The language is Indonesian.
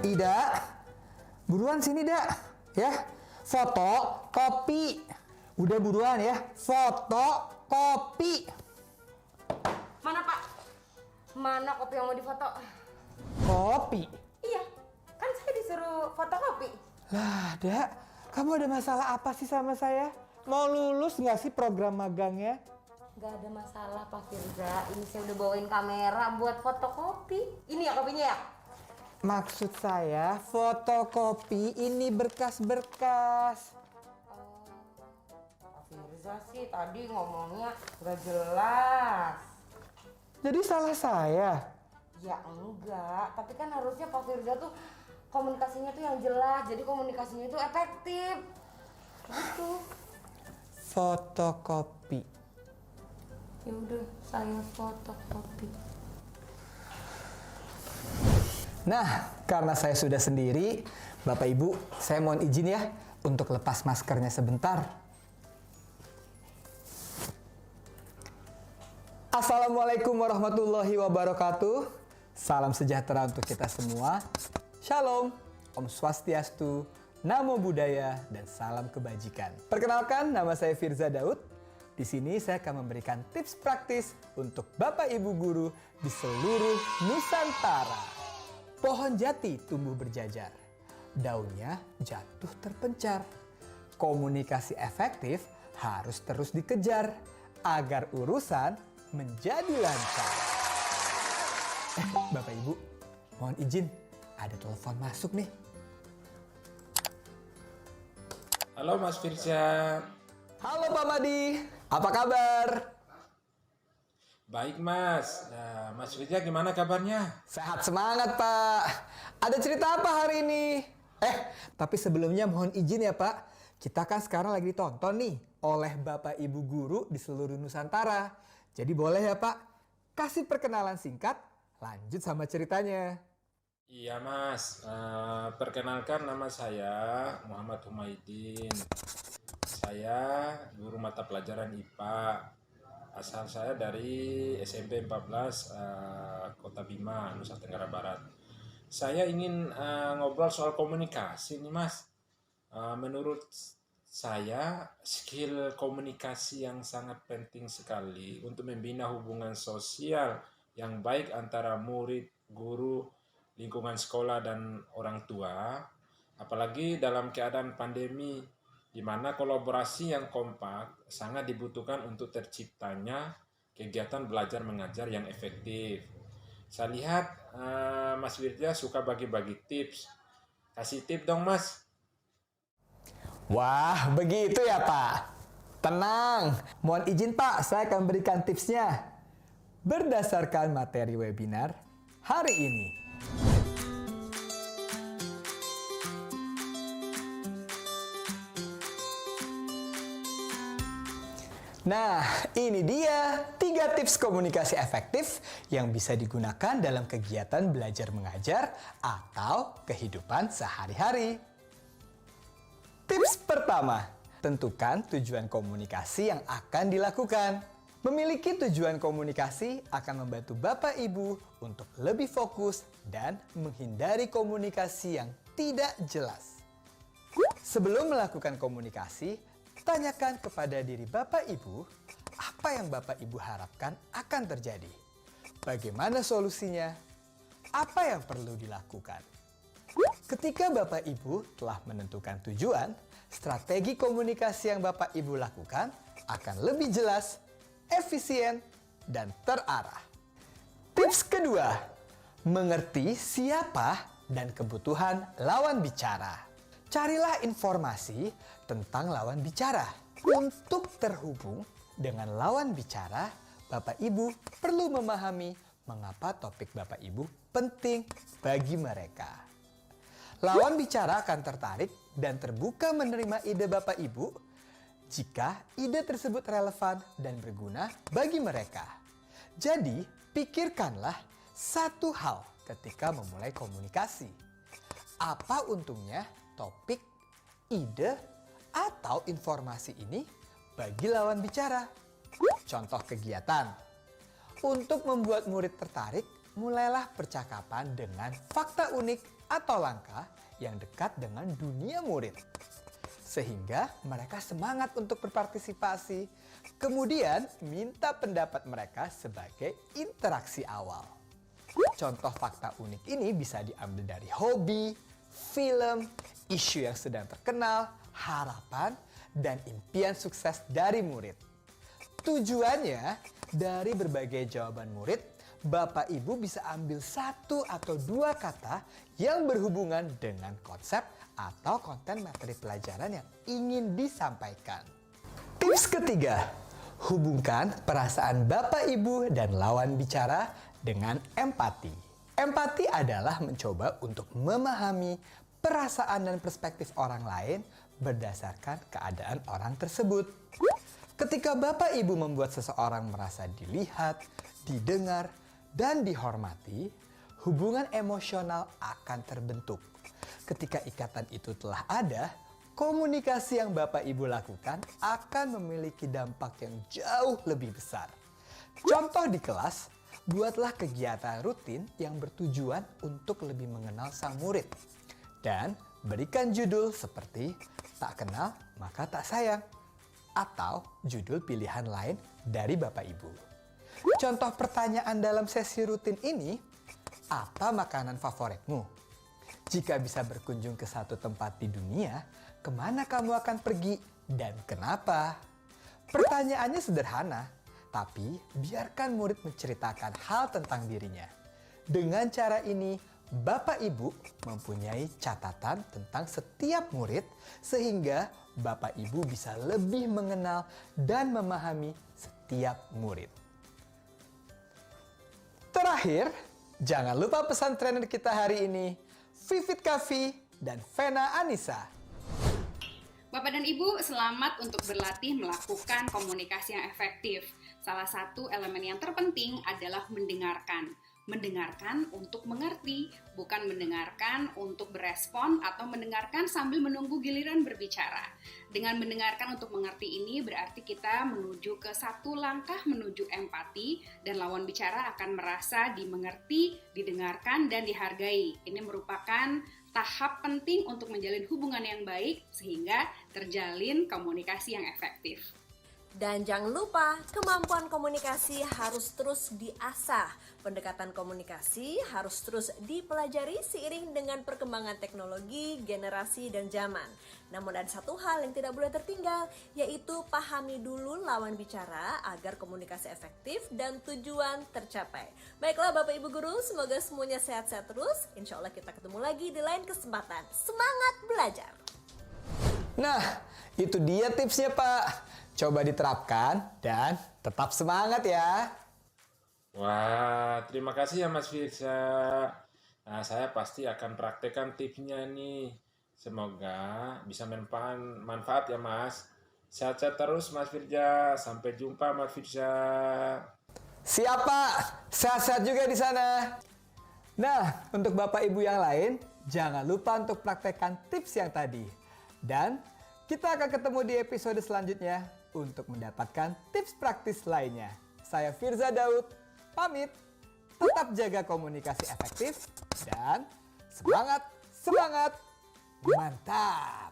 Ida, buruan sini Dak, ya. Foto, kopi. Udah buruan ya, foto, kopi. Mana Pak? Mana kopi yang mau difoto? Kopi? Iya, kan saya disuruh fotokopi. Lah Dak, kamu ada masalah apa sih sama saya? Mau lulus nggak sih program magangnya? Gak ada masalah Pak Firza, ini saya udah bawain kamera buat fotokopi. Ini ya kopinya ya? Maksud saya fotokopi ini berkas-berkas. Pak Firza sih tadi ngomongnya gak jelas. Jadi salah saya? Ya enggak, tapi kan harusnya Pak Firza tuh komunikasinya tuh yang jelas, jadi komunikasinya itu efektif. Gitu. Fotokopi. Ya udah, saya fotokopi. Nah, karena saya sudah sendiri, Bapak Ibu, saya mohon izin ya untuk lepas maskernya sebentar. Assalamualaikum warahmatullahi wabarakatuh. Salam sejahtera untuk kita semua. Shalom, Om Swastiastu, Namo Buddhaya, dan salam kebajikan. Perkenalkan, nama saya Firza Daud. Di sini saya akan memberikan tips praktis untuk Bapak Ibu guru di seluruh Nusantara. Pohon jati tumbuh berjajar, daunnya jatuh terpencar. Komunikasi efektif harus terus dikejar agar urusan menjadi lancar. Bapak Ibu, mohon izin, ada telepon masuk nih. Halo Mas Firza. Halo Pak Madi, apa kabar? Baik Mas. Nah, Mas Firza gimana kabarnya? Sehat semangat Pak. Ada cerita apa hari ini? Tapi sebelumnya mohon izin ya Pak. Kita kan sekarang lagi ditonton nih oleh Bapak Ibu guru di seluruh Nusantara. Jadi boleh ya Pak, kasih perkenalan singkat, lanjut sama ceritanya. Iya Mas. Perkenalkan nama saya Muhammad Humaidin. Saya guru mata pelajaran IPA. Asal saya dari SMP 14 Kota Bima, Nusa Tenggara Barat. Saya ingin ngobrol soal komunikasi nih Mas. Menurut saya skill komunikasi yang sangat penting sekali untuk membina hubungan sosial yang baik antara murid, guru, lingkungan sekolah, dan orang tua. Apalagi dalam keadaan pandemi, di mana kolaborasi yang kompak sangat dibutuhkan untuk terciptanya kegiatan belajar mengajar yang efektif. Saya lihat Mas Wirja suka bagi-bagi tips. Kasih tip dong Mas. Wah, begitu ya Pak. Tenang, mohon izin Pak, saya akan berikan tipsnya. Berdasarkan materi webinar hari ini. Nah, ini dia 3 tips komunikasi efektif yang bisa digunakan dalam kegiatan belajar mengajar atau kehidupan sehari-hari. Tips pertama, tentukan tujuan komunikasi yang akan dilakukan. Memiliki tujuan komunikasi akan membantu Bapak Ibu untuk lebih fokus dan menghindari komunikasi yang tidak jelas. Sebelum melakukan komunikasi, tanyakan kepada diri Bapak Ibu, apa yang Bapak Ibu harapkan akan terjadi? Bagaimana solusinya? Apa yang perlu dilakukan? Ketika Bapak Ibu telah menentukan tujuan, strategi komunikasi yang Bapak Ibu lakukan akan lebih jelas, efisien, dan terarah. Tips kedua, mengerti siapa dan kebutuhan lawan bicara. Carilah informasi tentang lawan bicara. Untuk terhubung dengan lawan bicara, Bapak Ibu perlu memahami mengapa topik Bapak Ibu penting bagi mereka. Lawan bicara akan tertarik dan terbuka menerima ide Bapak Ibu jika ide tersebut relevan dan berguna bagi mereka. Jadi, pikirkanlah satu hal ketika memulai komunikasi. Apa untungnya topik, ide, atau informasi ini bagi lawan bicara? Contoh kegiatan. Untuk membuat murid tertarik, mulailah percakapan dengan fakta unik atau langkah yang dekat dengan dunia murid. Sehingga mereka semangat untuk berpartisipasi. Kemudian minta pendapat mereka sebagai interaksi awal. Contoh fakta unik ini bisa diambil dari hobi, film, isu yang sedang terkenal, harapan, dan impian sukses dari murid. Tujuannya, dari berbagai jawaban murid, Bapak Ibu bisa ambil 1 atau 2 kata yang berhubungan dengan konsep atau konten materi pelajaran yang ingin disampaikan. Tips ketiga, hubungkan perasaan Bapak Ibu dan lawan bicara dengan empati. Empati adalah mencoba untuk memahami perasaan dan perspektif orang lain berdasarkan keadaan orang tersebut. Ketika Bapak Ibu membuat seseorang merasa dilihat, didengar, dan dihormati, hubungan emosional akan terbentuk. Ketika ikatan itu telah ada, komunikasi yang Bapak Ibu lakukan akan memiliki dampak yang jauh lebih besar. Contoh di kelas, buatlah kegiatan rutin yang bertujuan untuk lebih mengenal sang murid. Dan berikan judul seperti tak kenal maka tak sayang atau judul pilihan lain dari Bapak Ibu. Contoh pertanyaan dalam sesi rutin ini, apa makanan favoritmu? Jika bisa berkunjung ke satu tempat di dunia, kemana kamu akan pergi dan kenapa? Pertanyaannya sederhana, tapi biarkan murid menceritakan hal tentang dirinya. Dengan cara ini, Bapak Ibu mempunyai catatan tentang setiap murid sehingga Bapak Ibu bisa lebih mengenal dan memahami setiap murid. Terakhir, jangan lupa pesan trainer kita hari ini, Vivit Kavi dan Vena Anissa. Bapak dan Ibu, selamat untuk berlatih melakukan komunikasi yang efektif. Salah satu elemen yang terpenting adalah mendengarkan. Mendengarkan untuk mengerti, bukan mendengarkan untuk berespon atau mendengarkan sambil menunggu giliran berbicara. Dengan mendengarkan untuk mengerti ini berarti kita menuju ke satu langkah menuju empati dan lawan bicara akan merasa dimengerti, didengarkan, dan dihargai. Ini merupakan tahap penting untuk menjalin hubungan yang baik sehingga terjalin komunikasi yang efektif. Dan jangan lupa, kemampuan komunikasi harus terus diasah. Pendekatan komunikasi harus terus dipelajari seiring dengan perkembangan teknologi, generasi, dan zaman. Namun ada satu hal yang tidak boleh tertinggal, yaitu pahami dulu lawan bicara agar komunikasi efektif dan tujuan tercapai. Baiklah Bapak Ibu Guru, semoga semuanya sehat-sehat terus. Insya Allah kita ketemu lagi di lain kesempatan. Semangat belajar! Nah, itu dia tipsnya Pak. Coba diterapkan dan tetap semangat ya. Wah, terima kasih ya Mas Firza. Nah, saya pasti akan praktekkan tipsnya nih. Semoga bisa manfaat ya Mas. Sehat-sehat terus Mas Firza. Sampai jumpa Mas Firza. Siap Pak, sehat-sehat juga di sana. Nah, untuk Bapak Ibu yang lain, jangan lupa untuk praktekkan tips yang tadi. Dan kita akan ketemu di episode selanjutnya untuk mendapatkan tips praktis lainnya. Saya Firza Daud, pamit. Tetap jaga komunikasi efektif dan semangat, mantap!